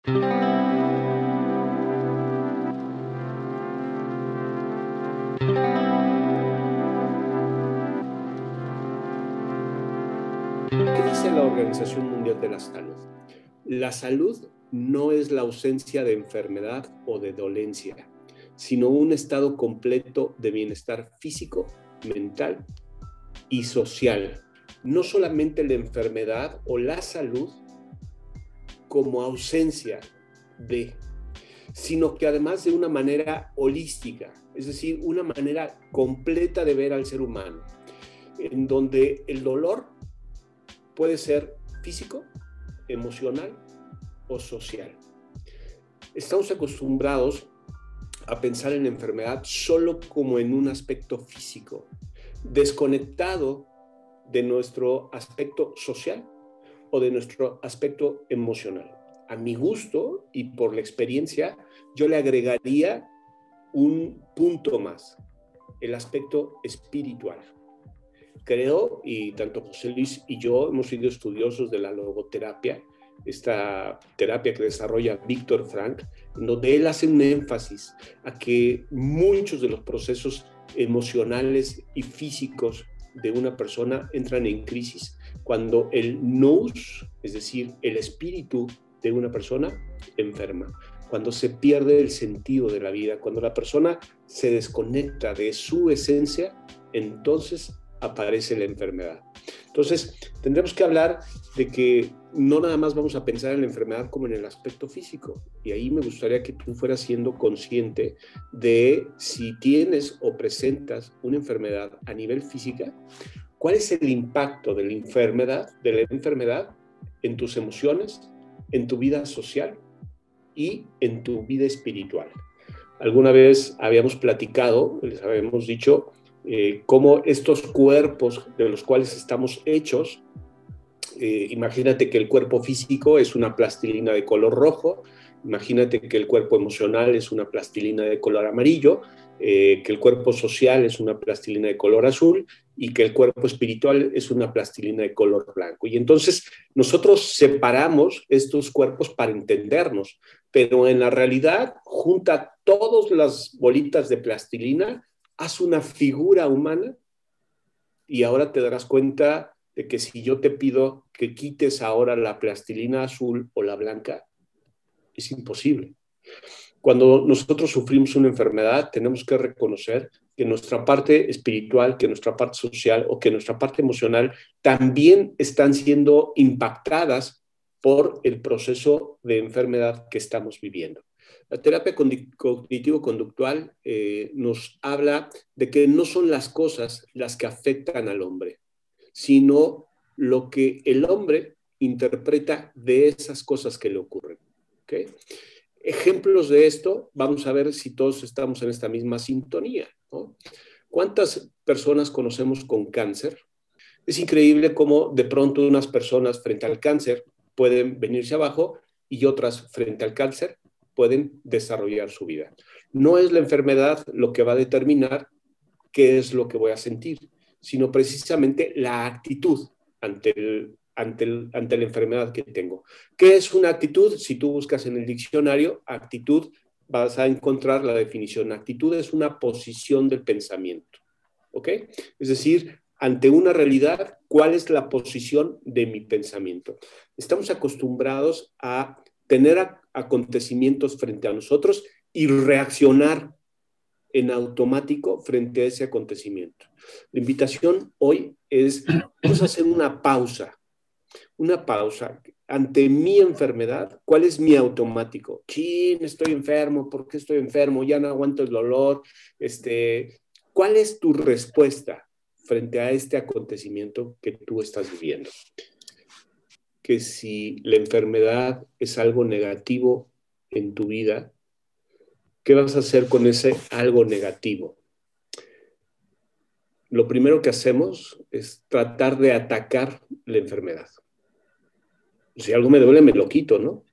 ¿Qué dice la Organización Mundial de la Salud? La salud no es la ausencia de enfermedad o de dolencia, sino un estado completo de bienestar físico, mental y social. No solamente la enfermedad o la salud como ausencia de, sino que además de una manera holística, es decir, una manera completa de ver al ser humano, en donde el dolor puede ser físico, emocional o social. Estamos acostumbrados a pensar en la enfermedad solo como en un aspecto físico, desconectado de nuestro aspecto social o de nuestro aspecto emocional. A mi gusto y por la experiencia, yo le agregaría un punto más, el aspecto espiritual. Creo, y tanto José Luis y yo hemos sido estudiosos de la logoterapia, esta terapia que desarrolla Víctor Frank, en donde él hace un énfasis a que muchos de los procesos emocionales y físicos de una persona entran en crisis cuando el nous, es decir, el espíritu de una persona, enferma. Cuando se pierde el sentido de la vida, cuando la persona se desconecta de su esencia, entonces aparece la enfermedad. Entonces, tendremos que hablar de que no nada más vamos a pensar en la enfermedad como en el aspecto físico. Y ahí me gustaría que tú fueras siendo consciente de si tienes o presentas una enfermedad a nivel física, cuál es el impacto de la enfermedad en tus emociones, en tu vida social y en tu vida espiritual. Alguna vez habíamos platicado, les habíamos dicho, cómo estos cuerpos de los cuales estamos hechos, imagínate que el cuerpo físico es una plastilina de color rojo, imagínate que el cuerpo emocional es una plastilina de color amarillo, que el cuerpo social es una plastilina de color azul y que el cuerpo espiritual es una plastilina de color blanco. Y entonces nosotros separamos estos cuerpos para entendernos, pero en la realidad junta todas las bolitas de plastilina, haz una figura humana y ahora te darás cuenta de que si yo te pido que quites ahora la plastilina azul o la blanca, es imposible. Cuando nosotros sufrimos una enfermedad, tenemos que reconocer que nuestra parte espiritual, que nuestra parte social o que nuestra parte emocional también están siendo impactadas por el proceso de enfermedad que estamos viviendo. La terapia cognitivo-conductual nos habla de que no son las cosas las que afectan al hombre, sino lo que el hombre interpreta de esas cosas que le ocurren. ¿Okay? Ejemplos de esto, vamos a ver si todos estamos en esta misma sintonía, ¿no? ¿Cuántas personas conocemos con cáncer? Es increíble cómo de pronto unas personas frente al cáncer pueden venirse abajo y otras frente al cáncer pueden desarrollar su vida. No es la enfermedad lo que va a determinar qué es lo que voy a sentir, sino precisamente la actitud ante la enfermedad que tengo. ¿Qué es una actitud? Si tú buscas en el diccionario, actitud, vas a encontrar la definición. Actitud es una posición del pensamiento, ¿ok? Es decir, ante una realidad, ¿cuál es la posición de mi pensamiento? Estamos acostumbrados a tener acontecimientos frente a nosotros y reaccionar en automático frente a ese acontecimiento. La invitación hoy es, vamos a hacer una pausa ante mi enfermedad. ¿Cuál es mi automático? Chin, estoy enfermo, ¿por qué estoy enfermo? Ya no aguanto el dolor. ¿Cuál es tu respuesta frente a este acontecimiento que tú estás viviendo? Que si la enfermedad es algo negativo en tu vida, ¿qué vas a hacer con ese algo negativo? Lo primero que hacemos es tratar de atacar la enfermedad. Si algo me duele, me lo quito, ¿no?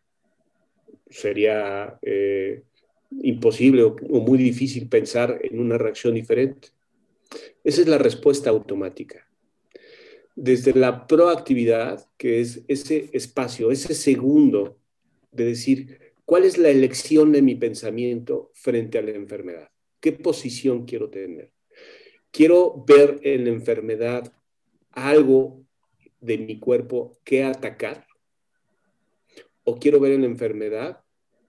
Sería imposible o muy difícil pensar en una reacción diferente. Esa es la respuesta automática. Desde la proactividad, que es ese espacio, ese segundo de decir, ¿cuál es la elección de mi pensamiento frente a la enfermedad? ¿Qué posición quiero tener? ¿Quiero ver en la enfermedad algo de mi cuerpo que atacar? ¿O quiero ver en la enfermedad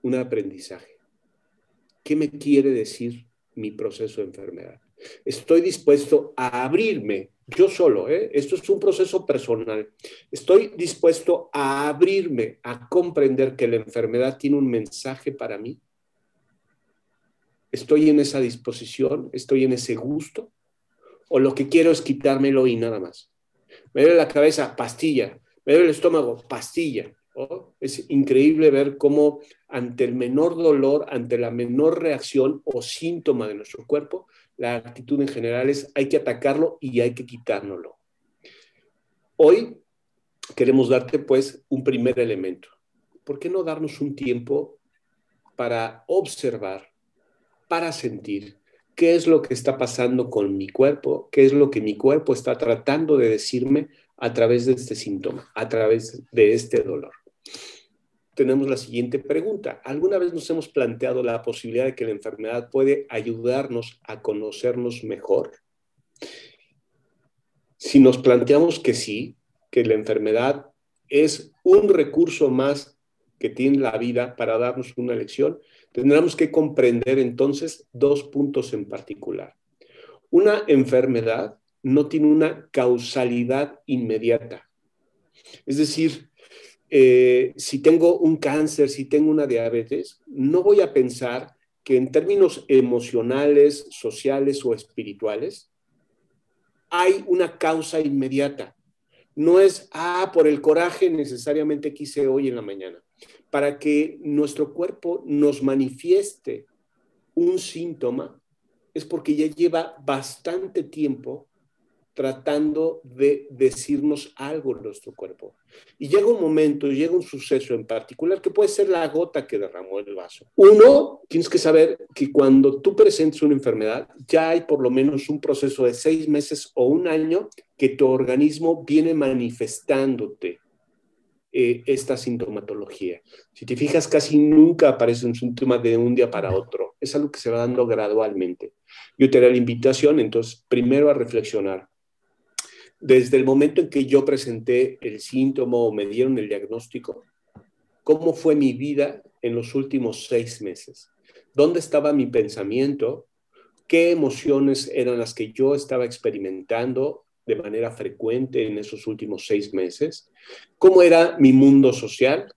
un aprendizaje? ¿Qué me quiere decir mi proceso de enfermedad? Estoy dispuesto a abrirme, yo solo, esto es un proceso personal. Estoy dispuesto a abrirme, a comprender que la enfermedad tiene un mensaje para mí. Estoy en esa disposición, estoy en ese gusto, o lo que quiero es quitármelo y nada más. Me duele la cabeza, pastilla. Me duele el estómago, pastilla. ¿No? Es increíble ver cómo ante el menor dolor, ante la menor reacción o síntoma de nuestro cuerpo, la actitud en general es hay que atacarlo y hay que quitárnoslo. Hoy queremos darte pues un primer elemento. ¿Por qué no darnos un tiempo para observar, para sentir qué es lo que está pasando con mi cuerpo, qué es lo que mi cuerpo está tratando de decirme a través de este síntoma, a través de este dolor? Tenemos la siguiente pregunta. ¿Alguna vez nos hemos planteado la posibilidad de que la enfermedad puede ayudarnos a conocernos mejor? Si nos planteamos que sí, que la enfermedad es un recurso más que tiene la vida para darnos una lección, tendremos que comprender entonces dos puntos en particular. Una enfermedad no tiene una causalidad inmediata. Es decir, si tengo un cáncer, si tengo una diabetes, no voy a pensar que en términos emocionales, sociales o espirituales hay una causa inmediata. No es, por el coraje necesariamente que hice hoy en la mañana. Para que nuestro cuerpo nos manifieste un síntoma, es porque ya lleva bastante tiempo tratando de decirnos algo en nuestro cuerpo. Y llega un momento, llega un suceso en particular que puede ser la gota que derramó el vaso. Uno, tienes que saber que cuando tú presentes una enfermedad, ya hay por lo menos un proceso de 6 meses o un año que tu organismo viene manifestándote esta sintomatología. Si te fijas, casi nunca aparece un síntoma de un día para otro. Es algo que se va dando gradualmente. Yo te haré la invitación, entonces, primero a reflexionar. Desde el momento en que yo presenté el síntoma o me dieron el diagnóstico, ¿cómo fue mi vida en los últimos 6 meses? ¿Dónde estaba mi pensamiento? ¿Qué emociones eran las que yo estaba experimentando de manera frecuente en esos últimos 6 meses? ¿Cómo era mi mundo social?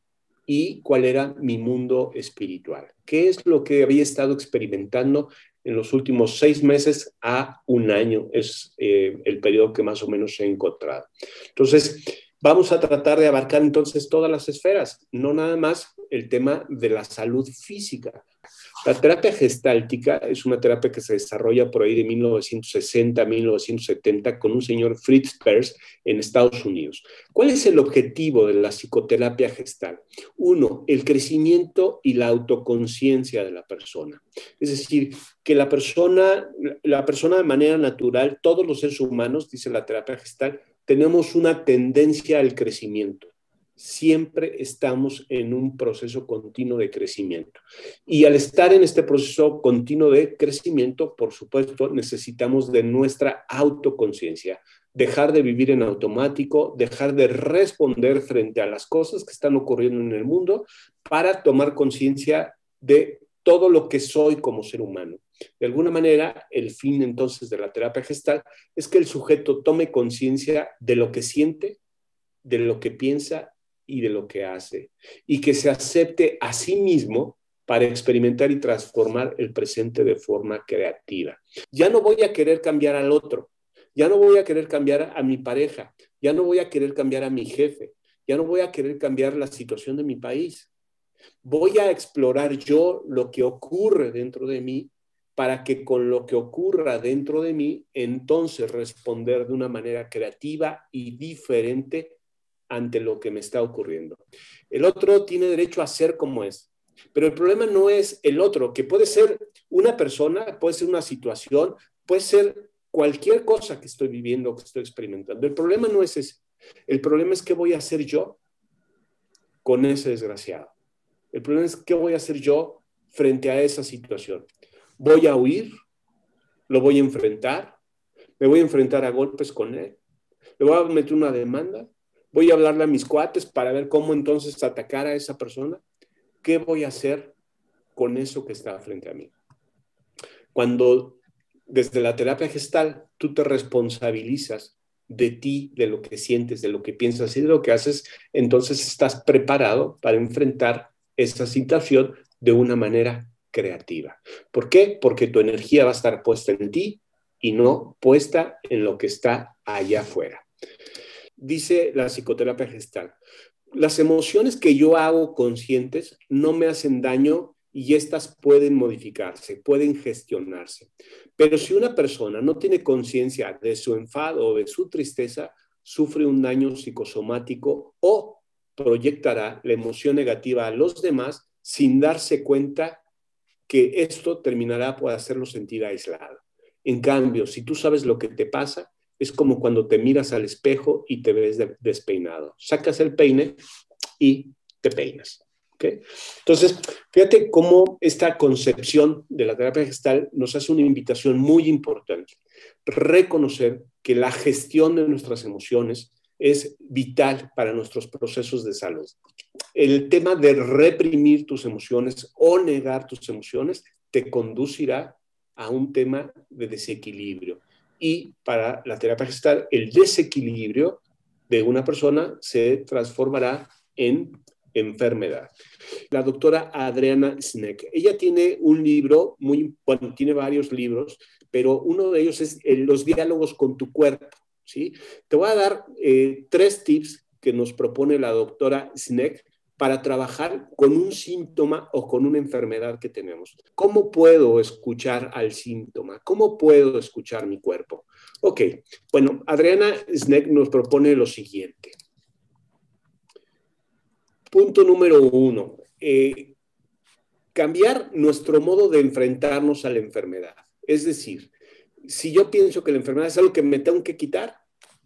¿Y cuál era mi mundo espiritual? ¿Qué es lo que había estado experimentando en los últimos 6 meses a un año? Es el periodo que más o menos he encontrado. Entonces, vamos a tratar de abarcar entonces todas las esferas, no nada más el tema de la salud física. La terapia gestáltica es una terapia que se desarrolla por ahí de 1960 a 1970 con un señor Fritz Perls en Estados Unidos. ¿Cuál es el objetivo de la psicoterapia gestal? Uno, el crecimiento y la autoconciencia de la persona. Es decir, que la persona de manera natural, todos los seres humanos, dice la terapia gestal, tenemos una tendencia al crecimiento. Siempre estamos en un proceso continuo de crecimiento. Y al estar en este proceso continuo de crecimiento, por supuesto, necesitamos de nuestra autoconciencia. Dejar de vivir en automático, dejar de responder frente a las cosas que están ocurriendo en el mundo para tomar conciencia de todo lo que soy como ser humano. De alguna manera, el fin entonces de la terapia gestal es que el sujeto tome conciencia de lo que siente, de lo que piensa y de lo que hace, y que se acepte a sí mismo para experimentar y transformar el presente de forma creativa. Ya no voy a querer cambiar al otro, ya no voy a querer cambiar a mi pareja, ya no voy a querer cambiar a mi jefe, ya no voy a querer cambiar la situación de mi país. Voy a explorar yo lo que ocurre dentro de mí para que con lo que ocurra dentro de mí, entonces responder de una manera creativa y diferente ante lo que me está ocurriendo. El otro tiene derecho a ser como es, pero el problema no es el otro, que puede ser una persona, puede ser una situación, puede ser cualquier cosa que estoy viviendo, que estoy experimentando. El problema no es ese. El problema es qué voy a hacer yo con ese desgraciado. El problema es qué voy a hacer yo frente a esa situación. ¿Voy a huir? ¿Lo voy a enfrentar? ¿Me voy a enfrentar a golpes con él? ¿Le voy a meter una demanda? ¿Voy a hablarle a mis cuates para ver cómo entonces atacar a esa persona? ¿Qué voy a hacer con eso que está frente a mí? Cuando desde la terapia gestal tú te responsabilizas de ti, de lo que sientes, de lo que piensas y de lo que haces, entonces estás preparado para enfrentar esa situación de una manera creativa. ¿Por qué? Porque tu energía va a estar puesta en ti y no puesta en lo que está allá afuera. Dice la psicoterapia gestal, las emociones que yo hago conscientes no me hacen daño y estas pueden modificarse, pueden gestionarse. Pero si una persona no tiene conciencia de su enfado o de su tristeza, sufre un daño psicosomático o proyectará la emoción negativa a los demás sin darse cuenta que esto terminará por hacerlo sentir aislado. En cambio, si tú sabes lo que te pasa, es como cuando te miras al espejo y te ves despeinado. Sacas el peine y te peinas. ¿Okay? Entonces, fíjate cómo esta concepción de la terapia gestal nos hace una invitación muy importante. Reconocer que la gestión de nuestras emociones es vital para nuestros procesos de salud. El tema de reprimir tus emociones o negar tus emociones te conducirá a un tema de desequilibrio. Y para la terapia gestal, el desequilibrio de una persona se transformará en enfermedad. La doctora Adriana Schneck, ella tiene un libro, bueno, tiene varios libros, pero uno de ellos es Los diálogos con tu cuerpo, ¿sí? Te voy a dar 3 tips que nos propone la doctora Schneck para trabajar con un síntoma o con una enfermedad que tenemos. ¿Cómo puedo escuchar al síntoma? ¿Cómo puedo escuchar mi cuerpo? Ok, bueno, Adriana Schneck nos propone lo siguiente. Punto número 1, cambiar nuestro modo de enfrentarnos a la enfermedad. Es decir, si yo pienso que la enfermedad es algo que me tengo que quitar,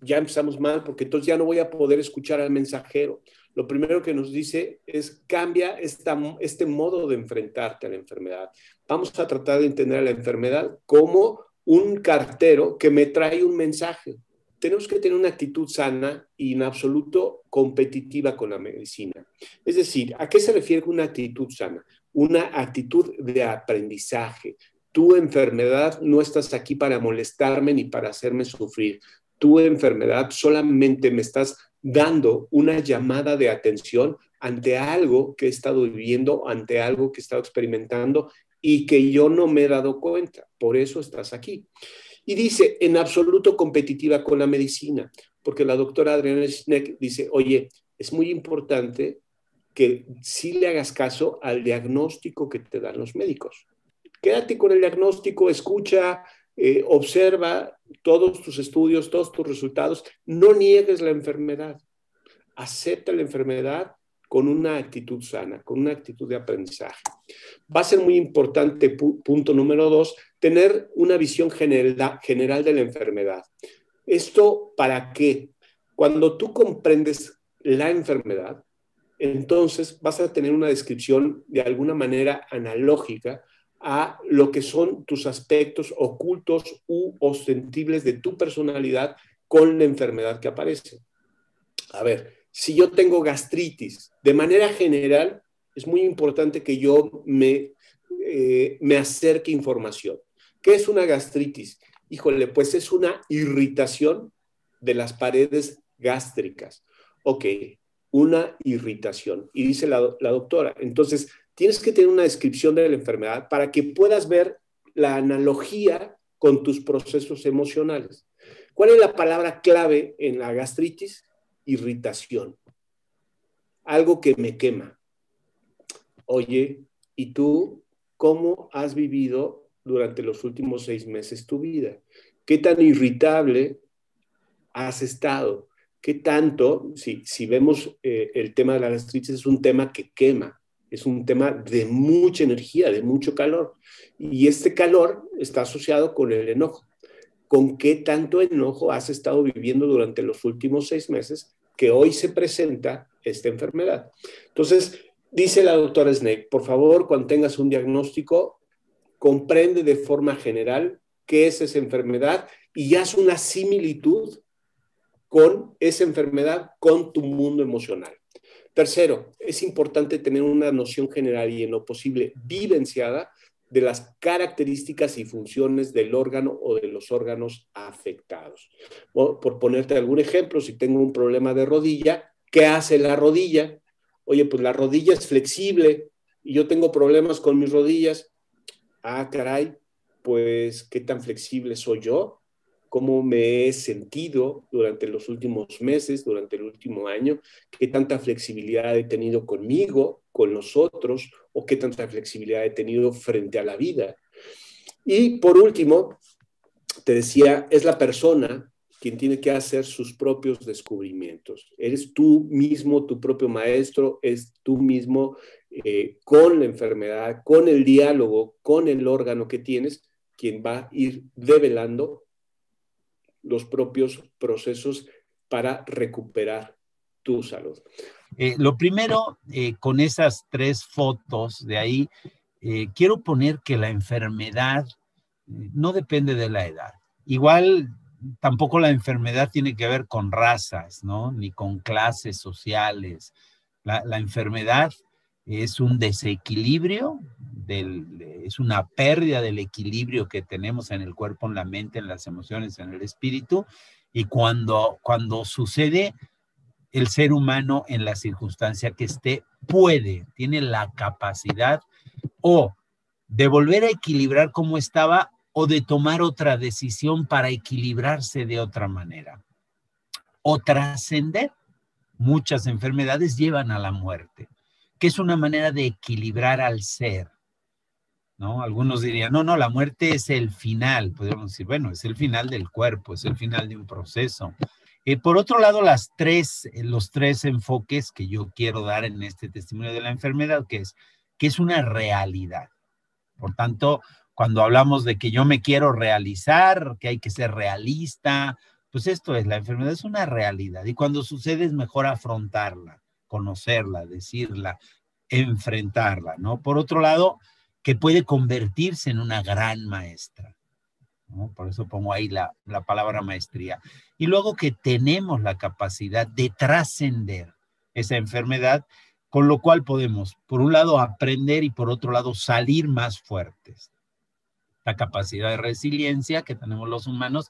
ya empezamos mal porque entonces ya no voy a poder escuchar al mensajero. Lo primero que nos dice es cambia este modo de enfrentarte a la enfermedad. Vamos a tratar de entender a la enfermedad como un cartero que me trae un mensaje. Tenemos que tener una actitud sana y en absoluto competitiva con la medicina. Es decir, ¿a qué se refiere con una actitud sana? Una actitud de aprendizaje. Tu enfermedad no estás aquí para molestarme ni para hacerme sufrir. Tu enfermedad solamente me estás dando una llamada de atención ante algo que he estado viviendo, ante algo que he estado experimentando y que yo no me he dado cuenta. Por eso estás aquí. Y dice, en absoluto competitiva con la medicina, porque la doctora Adriana Schneck dice, oye, es muy importante que sí le hagas caso al diagnóstico que te dan los médicos. Quédate con el diagnóstico, escucha, observa todos tus estudios, todos tus resultados, no niegues la enfermedad, acepta la enfermedad con una actitud sana, con una actitud de aprendizaje. Va a ser muy importante, punto número 2, tener una visión general de la enfermedad. ¿Esto para qué? Cuando tú comprendes la enfermedad, entonces vas a tener una descripción de alguna manera analógica a lo que son tus aspectos ocultos u ostensibles de tu personalidad con la enfermedad que aparece. A ver, si yo tengo gastritis, de manera general, es muy importante que yo me acerque información. ¿Qué es una gastritis? Híjole, pues es una irritación de las paredes gástricas. Ok, una irritación. Y dice la doctora, entonces tienes que tener una descripción de la enfermedad para que puedas ver la analogía con tus procesos emocionales. ¿Cuál es la palabra clave en la gastritis? Irritación. Algo que me quema. Oye, ¿y tú cómo has vivido durante los últimos 6 meses tu vida? ¿Qué tan irritable has estado? ¿Qué tanto, si vemos el tema de la gastritis, es un tema que quema, es un tema de mucha energía, de mucho calor. Y este calor está asociado con el enojo. ¿Con qué tanto enojo has estado viviendo durante los últimos 6 meses que hoy se presenta esta enfermedad? Entonces, Dice la doctora Snake, por favor, cuando tengas un diagnóstico, comprende de forma general qué es esa enfermedad y haz una similitud con esa enfermedad, con tu mundo emocional. Tercero, es importante tener una noción general y en lo posible vivenciada de las características y funciones del órgano o de los órganos afectados. Por ponerte algún ejemplo, si tengo un problema de rodilla, ¿qué hace la rodilla? Oye, pues la rodilla es flexible y yo tengo problemas con mis rodillas. Ah, caray, pues, ¿qué tan flexible soy yo? ¿Cómo me he sentido durante los últimos meses, durante el último año? ¿Qué tanta flexibilidad he tenido conmigo, con los otros? ¿O qué tanta flexibilidad he tenido frente a la vida? Y por último, te decía, es la persona quien tiene que hacer sus propios descubrimientos. Eres tú mismo, tu propio maestro, es tú mismo con la enfermedad, con el diálogo, con el órgano que tienes, quien va a ir develando los propios procesos para recuperar tu salud. Lo primero, con esas 3 fotos de ahí, quiero poner que la enfermedad no depende de la edad. Igual tampoco la enfermedad tiene que ver con razas, ¿no? Ni con clases sociales. La enfermedad es un desequilibrio, es una pérdida del equilibrio que tenemos en el cuerpo, en la mente, en las emociones, en el espíritu. Y cuando sucede, el ser humano en la circunstancia que esté tiene la capacidad o de volver a equilibrar como estaba o de tomar otra decisión para equilibrarse de otra manera o trascender. Muchas enfermedades llevan a la muerte, que es una manera de equilibrar al ser, ¿no? Algunos dirían, no, la muerte es el final. Podríamos decir, bueno, es el final del cuerpo, es el final de un proceso. Por otro lado, los 3 enfoques que yo quiero dar en este testimonio de la enfermedad, que es una realidad. Por tanto, cuando hablamos de que yo me quiero realizar, que hay que ser realista, pues esto es, la enfermedad es una realidad. Y cuando sucede es mejor afrontarla, conocerla, decirla, enfrentarla, ¿no? Por otro lado, que puede convertirse en una gran maestra, ¿no? Por eso pongo ahí la palabra maestría. Y luego que tenemos la capacidad de trascender esa enfermedad, con lo cual podemos, por un lado, aprender y por otro lado, salir más fuertes. La capacidad de resiliencia que tenemos los humanos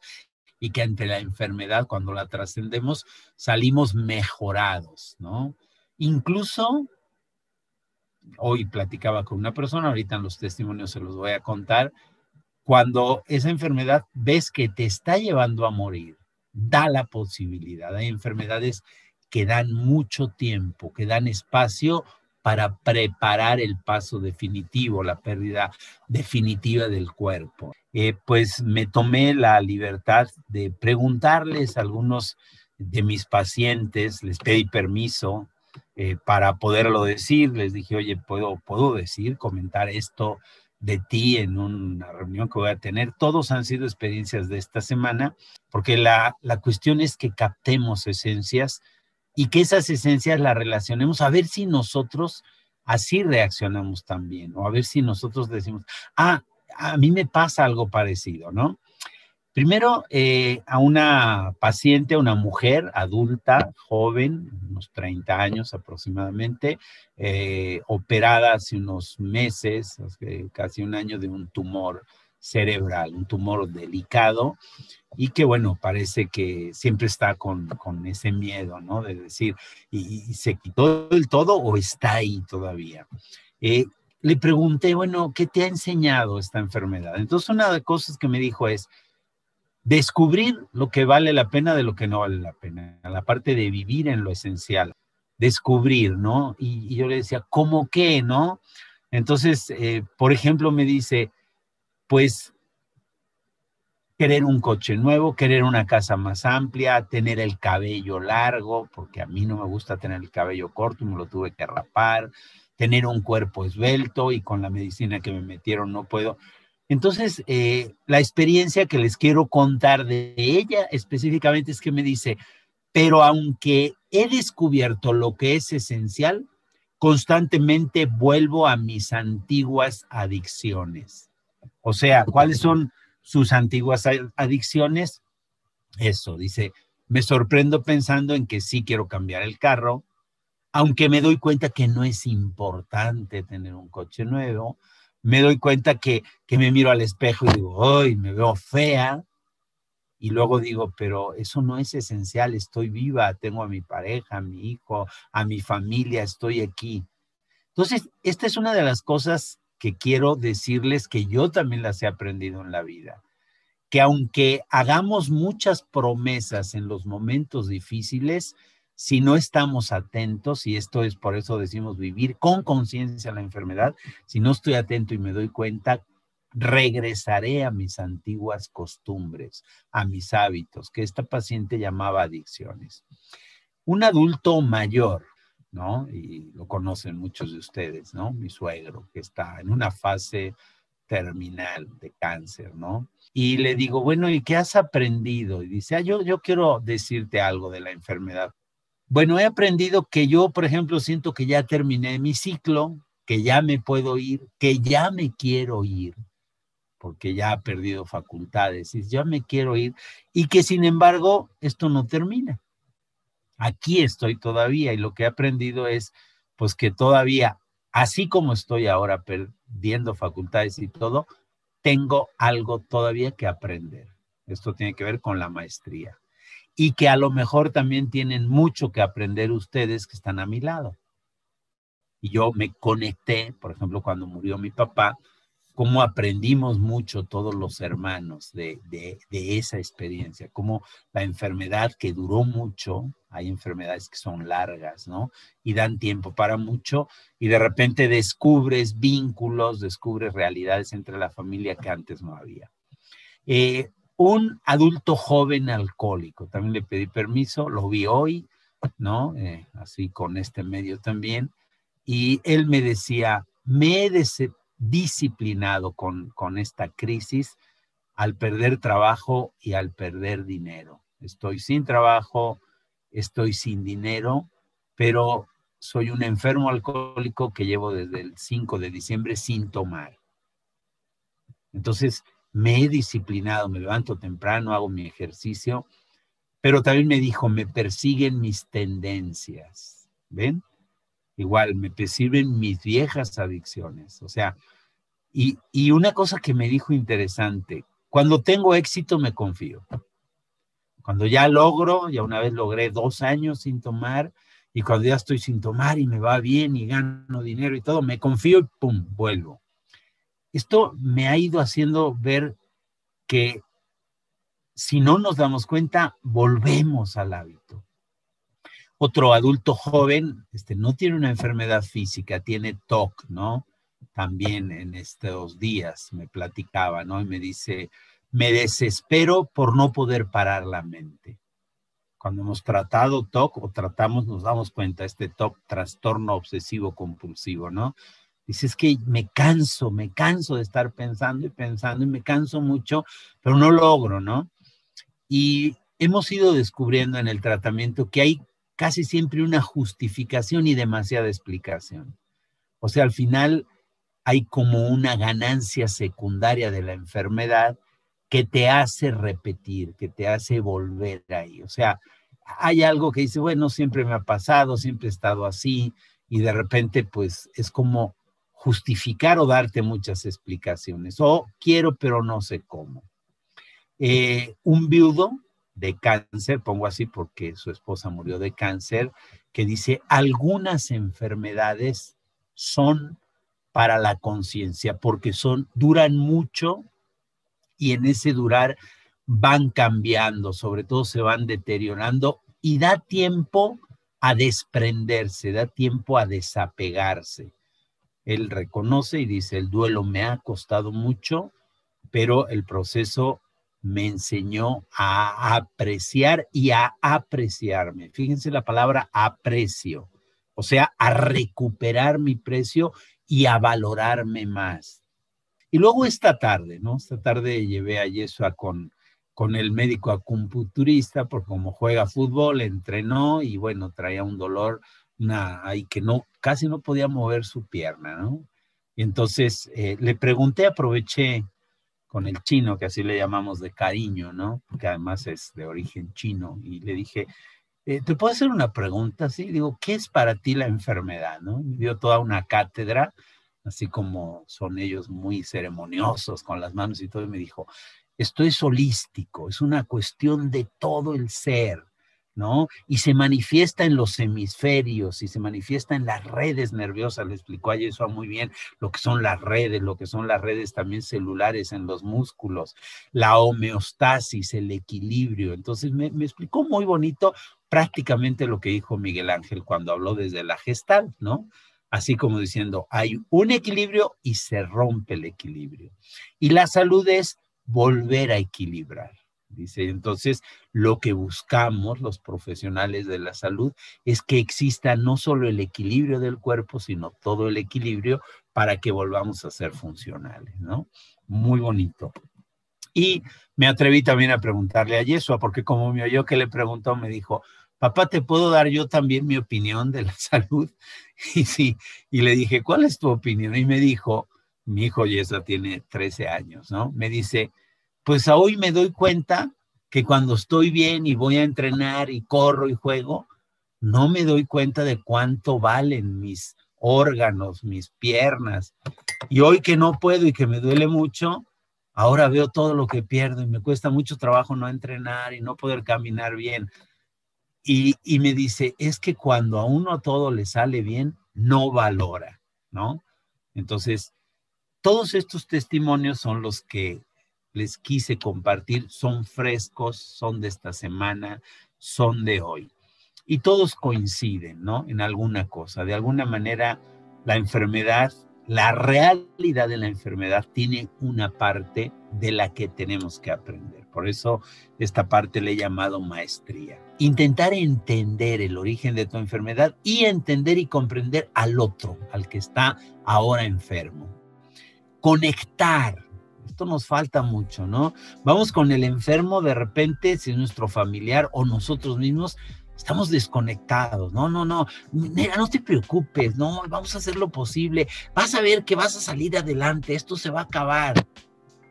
y que ante la enfermedad, cuando la trascendemos, salimos mejorados, ¿no? Incluso, hoy platicaba con una persona, ahorita en los testimonios se los voy a contar, cuando esa enfermedad ves que te está llevando a morir, da la posibilidad. Hay enfermedades que dan mucho tiempo, que dan espacio para preparar el paso definitivo, la pérdida definitiva del cuerpo. Pues me tomé la libertad de preguntarles a algunos de mis pacientes, les pedí permiso para poderlo decir, les dije, oye, ¿puedo decir, comentar esto de ti en una reunión que voy a tener? Todos han sido experiencias de esta semana, porque la cuestión es que captemos esencias y que esas esencias las relacionemos, a ver si nosotros así reaccionamos también, o a ver si nosotros decimos, a mí me pasa algo parecido, ¿no? Primero, a una paciente, una mujer adulta, joven, unos 30 años aproximadamente, operada hace unos meses, casi un año, de un tumor cerebral, un tumor delicado, y que, bueno, parece que siempre está con ese miedo, ¿no? De decir, ¿y se quitó del todo o está ahí todavía? Le pregunté, bueno, ¿qué te ha enseñado esta enfermedad? Entonces, una de las cosas que me dijo es, descubrir lo que vale la pena de lo que no vale la pena, la parte de vivir en lo esencial, descubrir, ¿no? Y yo le decía, ¿cómo qué, no? Entonces, por ejemplo, me dice, pues, querer un coche nuevo, querer una casa más amplia, tener el cabello largo, porque a mí no me gusta tener el cabello corto, me lo tuve que rapar, tener un cuerpo esbelto y con la medicina que me metieron no puedo. Entonces, la experiencia que les quiero contar de ella específicamente es que me dice, pero aunque he descubierto lo que es esencial, constantemente vuelvo a mis antiguas adicciones. O sea, ¿cuáles son sus antiguas adicciones? Eso, dice, me sorprendo pensando en que sí quiero cambiar el carro, aunque me doy cuenta que no es importante tener un coche nuevo. Me doy cuenta que me miro al espejo y digo, ¡ay, me veo fea! Y luego digo, pero eso no es esencial, estoy viva, tengo a mi pareja, a mi hijo, a mi familia, estoy aquí. Entonces, esta es una de las cosas que quiero decirles que yo también las he aprendido en la vida, que aunque hagamos muchas promesas en los momentos difíciles, si no estamos atentos, y esto es por eso decimos vivir con conciencia la enfermedad, si no estoy atento y me doy cuenta, regresaré a mis antiguas costumbres, a mis hábitos, que esta paciente llamaba adicciones. Un adulto mayor, ¿no? Y lo conocen muchos de ustedes, ¿no? Mi suegro, que está en una fase terminal de cáncer, ¿no? Y le digo, bueno, ¿y qué has aprendido? Y dice, yo quiero decirte algo de la enfermedad. Bueno, he aprendido que yo, por ejemplo, siento que ya terminé mi ciclo, que ya me puedo ir, que ya me quiero ir, porque ya ha perdido facultades, y ya me quiero ir, y que sin embargo esto no termina. Aquí estoy todavía y lo que he aprendido es pues que todavía, así como estoy ahora perdiendo facultades y todo, tengo algo todavía que aprender. Esto tiene que ver con la maestría. Y que a lo mejor también tienen mucho que aprender ustedes que están a mi lado. Y yo me conecté, por ejemplo, cuando murió mi papá, cómo aprendimos mucho todos los hermanos de esa experiencia, cómo la enfermedad que duró mucho, hay enfermedades que son largas, ¿no? Y dan tiempo para mucho, y de repente descubres vínculos, descubres realidades entre la familia que antes no había. Un adulto joven alcohólico, también le pedí permiso, lo vi hoy, ¿no? Así con este medio también, y él me decía, me he disciplinado con esta crisis al perder trabajo y al perder dinero. Estoy sin trabajo, estoy sin dinero, pero soy un enfermo alcohólico que llevo desde el 5 de diciembre sin tomar. Entonces me he disciplinado, me levanto temprano, hago mi ejercicio, pero también me dijo, me persiguen mis tendencias. ¿Ven? Igual, me persiguen mis viejas adicciones. O sea, y una cosa que me dijo interesante, cuando tengo éxito me confío. Cuando ya logro, ya una vez logré 2 años sin tomar, y cuando ya estoy sin tomar y me va bien y gano dinero y todo, me confío y pum, vuelvo. Esto me ha ido haciendo ver que si no nos damos cuenta, volvemos al hábito. Otro adulto joven, no tiene una enfermedad física, tiene TOC, ¿no? También en estos días me platicaba, ¿no? Y me dice, me desespero por no poder parar la mente. Cuando hemos tratado TOC o tratamos, nos damos cuenta, este TOC, trastorno obsesivo compulsivo, ¿no? Dice, es que me canso de estar pensando y me canso mucho, pero no logro, ¿no? Y hemos ido descubriendo en el tratamiento que hay casi siempre una justificación y demasiada explicación. O sea, al final hay como una ganancia secundaria de la enfermedad que te hace repetir, que te hace volver ahí. O sea, hay algo que dice, bueno, siempre me ha pasado, siempre he estado así, y de repente pues es como justificar o darte muchas explicaciones. O quiero, pero no sé cómo. Un viudo de cáncer, pongo así porque su esposa murió de cáncer, que dice, algunas enfermedades son para la conciencia, porque duran mucho y en ese durar van cambiando, sobre todo se van deteriorando y da tiempo a desprenderse, da tiempo a desapegarse. Él reconoce y dice, el duelo me ha costado mucho, pero el proceso me enseñó a apreciar y a apreciarme. Fíjense la palabra aprecio, o sea, a recuperar mi precio y a valorarme más. Y luego esta tarde, ¿no? Esta tarde llevé a Yeshua con el médico acupunturista, porque como juega fútbol, entrenó y bueno, traía un dolor ahí que no, casi no podía mover su pierna, ¿no? Y entonces le pregunté, aproveché con el chino, que así le llamamos de cariño, ¿no? Porque además es de origen chino, y le dije, ¿te puedo hacer una pregunta? Sí, digo, ¿qué es para ti la enfermedad? ¿No? Me dio toda una cátedra, así como son ellos muy ceremoniosos con las manos y todo, y me dijo, esto es holístico, es una cuestión de todo el ser, ¿no? Y se manifiesta en los hemisferios y se manifiesta en las redes nerviosas. Le explicó a Yeshua muy bien lo que son las redes también celulares en los músculos, la homeostasis, el equilibrio. Entonces me explicó muy bonito prácticamente lo que dijo Miguel Ángel cuando habló desde la Gestalt, ¿no? Así como diciendo, hay un equilibrio y se rompe el equilibrio. Y la salud es volver a equilibrar. Dice, entonces, lo que buscamos los profesionales de la salud es que exista no solo el equilibrio del cuerpo, sino todo el equilibrio para que volvamos a ser funcionales, ¿no? Muy bonito. Y me atreví también a preguntarle a Yeshua, porque como me oyó que le preguntó, me dijo, papá, ¿te puedo dar yo también mi opinión de la salud? Y sí, y le dije, ¿cuál es tu opinión? Y me dijo, mi hijo Yeshua tiene 13 años, ¿no? Me dice, pues a hoy me doy cuenta que cuando estoy bien y voy a entrenar y corro y juego, no me doy cuenta de cuánto valen mis órganos, mis piernas. Y hoy que no puedo y que me duele mucho, ahora veo todo lo que pierdo y me cuesta mucho trabajo no entrenar y no poder caminar bien. Y me dice, es que cuando a uno todo le sale bien, no valora, ¿no? Entonces, todos estos testimonios son los que les quise compartir, son frescos, son de esta semana, son de hoy. Y todos coinciden, ¿no? En alguna cosa. De alguna manera, la enfermedad, la realidad de la enfermedad tiene una parte de la que tenemos que aprender. Por eso esta parte le he llamado maestría. Intentar entender el origen de tu enfermedad y entender y comprender al otro, al que está ahora enfermo. Conectar. Esto nos falta mucho, ¿no? Vamos con el enfermo, de repente, si es nuestro familiar o nosotros mismos, estamos desconectados. No, mira, no te preocupes, no, vamos a hacer lo posible, vas a ver que vas a salir adelante, esto se va a acabar.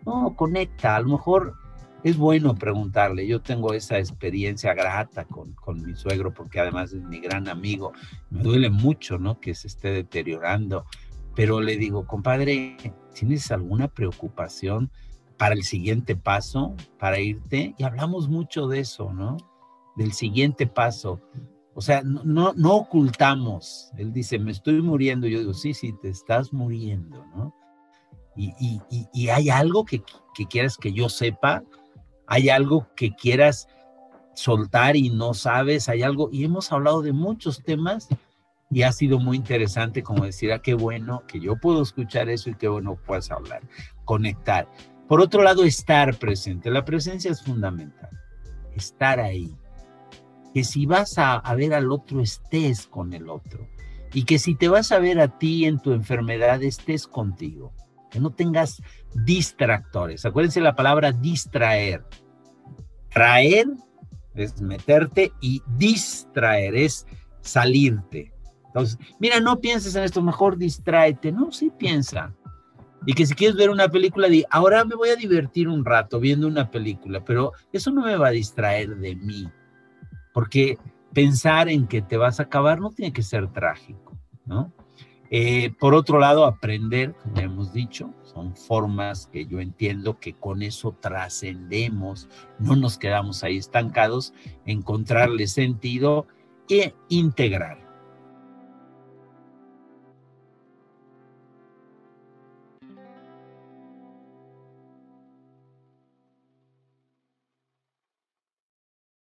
No, conecta, a lo mejor es bueno preguntarle. Yo tengo esa experiencia grata con mi suegro, porque además es mi gran amigo. Me duele mucho, ¿no?, que se esté deteriorando. Pero le digo, compadre, ¿tienes alguna preocupación para el siguiente paso, para irte? Y hablamos mucho de eso, ¿no? Del siguiente paso. O sea, no ocultamos. Él dice, me estoy muriendo. Yo digo, sí, te estás muriendo, ¿no? Y hay algo que quieras que yo sepa, hay algo que quieras soltar y no sabes, hay algo, y hemos hablado de muchos temas. Y ha sido muy interesante, como decir, qué bueno que yo puedo escuchar eso y qué bueno puedas hablar, conectar. Por otro lado, estar presente. La presencia es fundamental. Estar ahí. Que si vas a ver al otro, estés con el otro. Y que si te vas a ver a ti en tu enfermedad, estés contigo. Que no tengas distractores. Acuérdense la palabra distraer. Traer es meterte y distraer es salirte. Entonces, mira, no pienses en esto, mejor distráete. No, sí piensa. Y que si quieres ver una película, ahora me voy a divertir un rato viendo una película, pero eso no me va a distraer de mí. Porque pensar en que te vas a acabar no tiene que ser trágico, ¿no? Por otro lado, aprender, como hemos dicho, son formas que yo entiendo que con eso trascendemos, no nos quedamos ahí estancados, encontrarle sentido e integrar.